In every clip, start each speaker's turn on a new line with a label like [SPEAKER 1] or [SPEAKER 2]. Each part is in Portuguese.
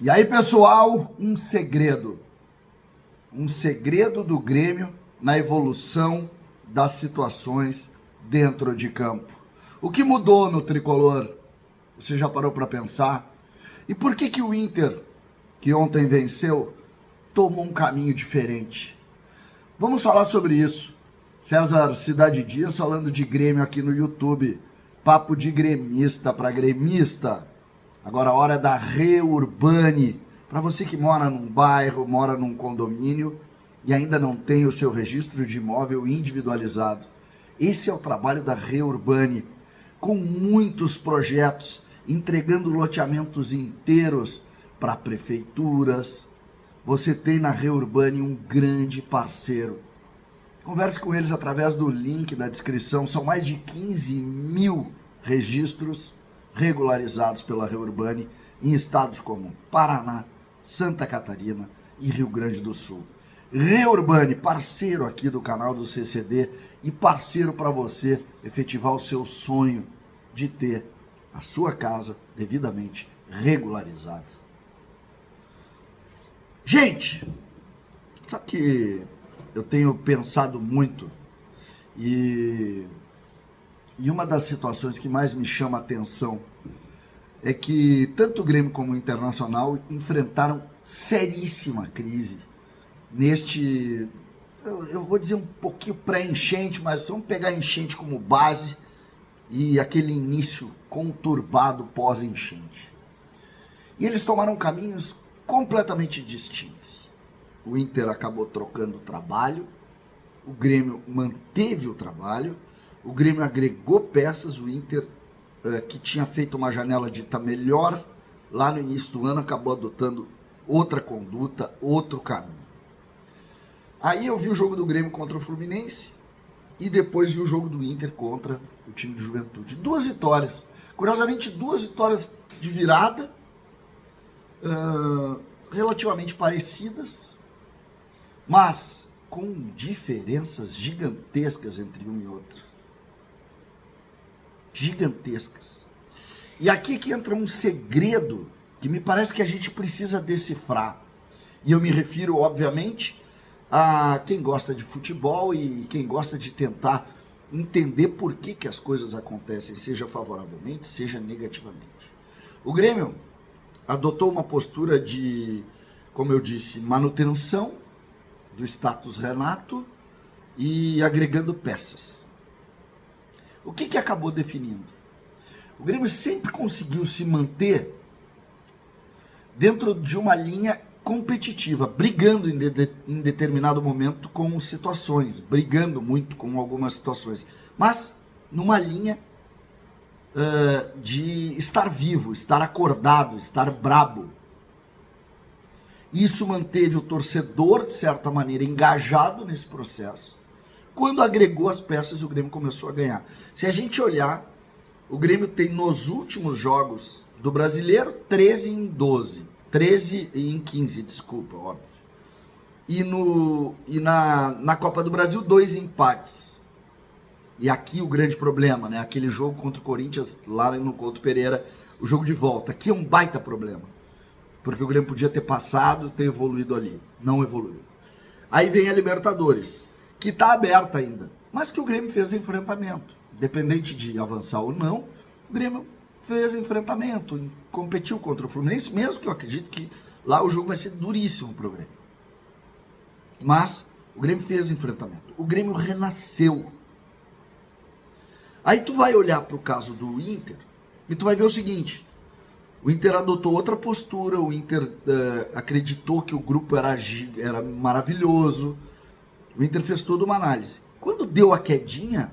[SPEAKER 1] E aí, pessoal, um segredo do Grêmio na evolução das situações dentro de campo. O que mudou no tricolor? Você já parou para pensar? E por que o Inter, que ontem venceu, tomou um caminho diferente? Vamos falar sobre isso. César Cidade Dias falando de Grêmio aqui no YouTube. Papo de gremista para gremista. Agora a hora da Reurbani. Para você que mora num bairro, mora num condomínio e ainda não tem o seu registro de imóvel individualizado. Esse é o trabalho da Reurbani, com muitos projetos, entregando loteamentos inteiros para prefeituras. Você tem na Reurbani um grande parceiro. Converse com eles através do link da descrição. São mais de 15 mil registros regularizados pela Reurbani em estados como Paraná, Santa Catarina e Rio Grande do Sul. Reurbani, parceiro aqui do canal do CCD e parceiro para você efetivar o seu sonho de ter a sua casa devidamente regularizada. Gente, sabe que eu tenho pensado muito e uma das situações que mais me chama a atenção é que tanto o Grêmio como o Internacional enfrentaram seríssima crise neste, eu vou dizer um pouquinho pré-enchente, mas vamos pegar a enchente como base e aquele início conturbado pós-enchente. E eles tomaram caminhos completamente distintos. O Inter acabou trocando o trabalho, o Grêmio manteve o trabalho, o Grêmio agregou peças, o Inter, que tinha feito uma janela dita melhor lá no início do ano, acabou adotando outra conduta, outro caminho. Aí eu vi o jogo do Grêmio contra o Fluminense e depois vi o jogo do Inter contra o time de Juventude. 2 vitórias. Curiosamente, 2 vitórias de virada, relativamente parecidas, mas com diferenças gigantescas entre uma e outra. Gigantescas. E aqui que entra um segredo que me parece que a gente precisa decifrar. E eu me refiro, obviamente, a quem gosta de futebol e quem gosta de tentar entender por que as coisas acontecem, seja favoravelmente, seja negativamente. O Grêmio adotou uma postura de, como eu disse, manutenção do status Renato e agregando peças. O que acabou definindo? O Grêmio sempre conseguiu se manter dentro de uma linha competitiva, brigando em determinado momento com situações, brigando muito com algumas situações, mas numa linha de estar vivo, estar acordado, estar brabo. Isso manteve o torcedor, de certa maneira, engajado nesse processo. Quando agregou as peças, o Grêmio começou a ganhar. Se a gente olhar, o Grêmio tem nos últimos jogos do Brasileiro 13 em 12. 13 em 15, desculpa, óbvio. E na Copa do Brasil, 2 empates. E aqui o grande problema, né? Aquele jogo contra o Corinthians, lá no Couto Pereira, o jogo de volta. Aqui é um baita problema. Porque o Grêmio podia ter passado, ter evoluído ali. Não evoluiu. Aí vem a Libertadores, que está aberta ainda, mas que o Grêmio fez enfrentamento. Independente de avançar ou não, o Grêmio fez enfrentamento, competiu contra o Fluminense, mesmo que eu acredito que lá o jogo vai ser duríssimo para o Grêmio. Mas o Grêmio fez enfrentamento. O Grêmio renasceu. Aí tu vai olhar para o caso do Inter e tu vai ver o seguinte: o Inter adotou outra postura, o Inter acreditou que o grupo era maravilhoso, o Inter fez toda uma análise. Quando deu a quedinha,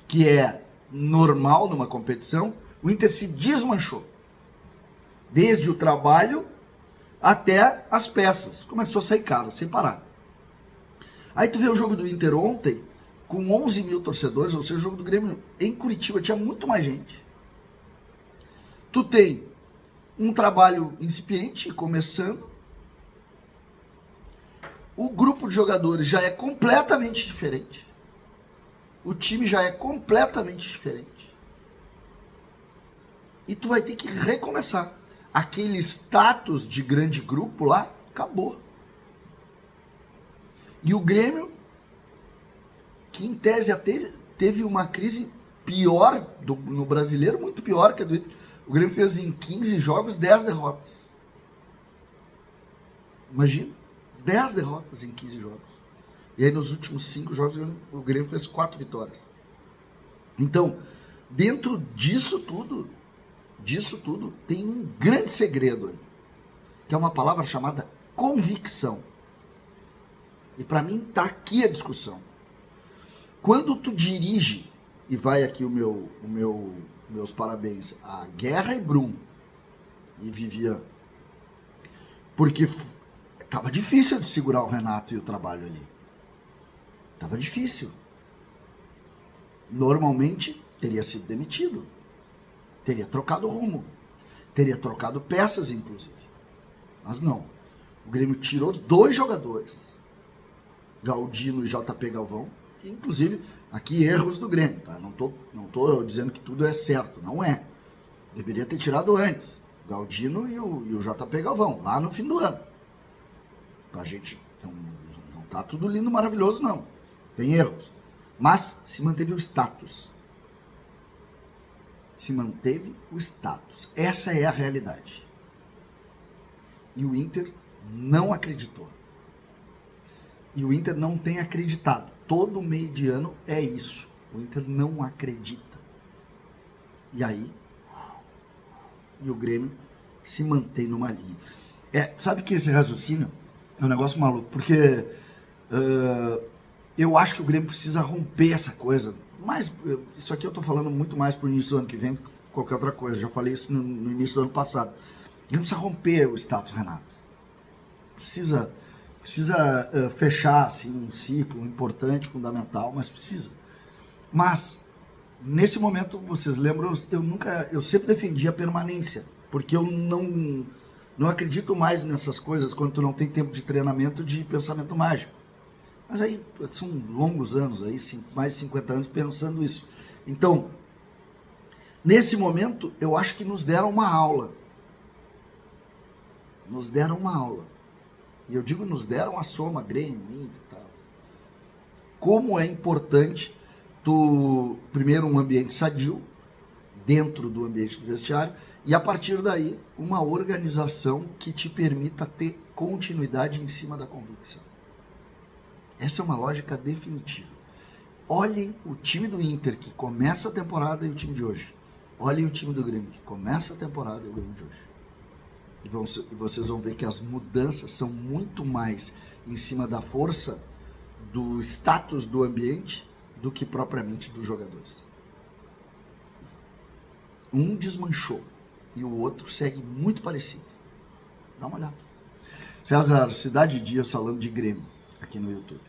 [SPEAKER 1] que é normal numa competição, o Inter se desmanchou. Desde o trabalho até as peças. Começou a sair caro, sem parar. Aí tu vê o jogo do Inter ontem, com 11 mil torcedores, ou seja, o jogo do Grêmio em Curitiba tinha muito mais gente. Tu tem um trabalho incipiente, começando. O grupo de jogadores já é completamente diferente. O time já é completamente diferente. E tu vai ter que recomeçar. aquele status de grande grupo lá acabou. E o Grêmio, que em tese teve uma crise pior no Brasileiro, muito pior que a do Inter. O Grêmio fez em 15 jogos 10 derrotas. Imagina, 10 derrotas em 15 jogos. E aí nos últimos 5 jogos o Grêmio fez 4 vitórias. Então, dentro disso tudo, tem um grande segredo aí, que é uma palavra chamada convicção. E para mim tá aqui a discussão. Quando tu dirige, e vai aqui meus parabéns a Guerra e Brum e Vivian, porque tava difícil de segurar o Renato e o trabalho ali. Tava difícil. Normalmente teria sido demitido, teria trocado rumo, teria trocado peças, inclusive. Mas não. O Grêmio tirou 2 jogadores, Galdino e JP Galvão, que, inclusive, aqui erros do Grêmio, tá? Não tô dizendo que tudo é certo, não é. Deveria ter tirado antes, Galdino e o JP Galvão, lá no fim do ano. Pra gente, não tá tudo lindo, maravilhoso, não. Tem erros. Mas se manteve o status. Se manteve o status. Essa é a realidade. E o Inter não acreditou. E o Inter não tem acreditado. Todo meio de ano é isso. O Inter não acredita. E aí, e o Grêmio se mantém numa linha. Sabe que esse raciocínio é um negócio maluco, porque eu acho que o Grêmio precisa romper essa coisa. Mas isso aqui eu tô falando muito mais pro início do ano que vem que qualquer outra coisa. Já falei isso no início do ano passado. O Grêmio precisa romper o status Renato. Precisa fechar assim, um ciclo importante, fundamental, mas precisa. Mas, nesse momento, vocês lembram, eu sempre defendi a permanência, porque eu não acredito mais nessas coisas quando tu não tem tempo de treinamento de pensamento mágico. Mas aí são longos anos, aí, mais de 50 anos pensando isso. Então, nesse momento, eu acho que nos deram uma aula. Nos deram uma aula. E eu digo, nos deram a soma, Grêmio, Inter e tal. Como é importante primeiro, um ambiente sadio, dentro do ambiente do vestiário, e a partir daí, uma organização que te permita ter continuidade em cima da convicção. Essa é uma lógica definitiva. Olhem o time do Inter que começa a temporada e o time de hoje. Olhem o time do Grêmio que começa a temporada e o Grêmio de hoje. E vocês vão ver que as mudanças são muito mais em cima da força, do status do ambiente, do que propriamente dos jogadores. Um desmanchou e o outro segue muito parecido. Dá uma olhada. César, Cidade Dias falando de Grêmio aqui no YouTube.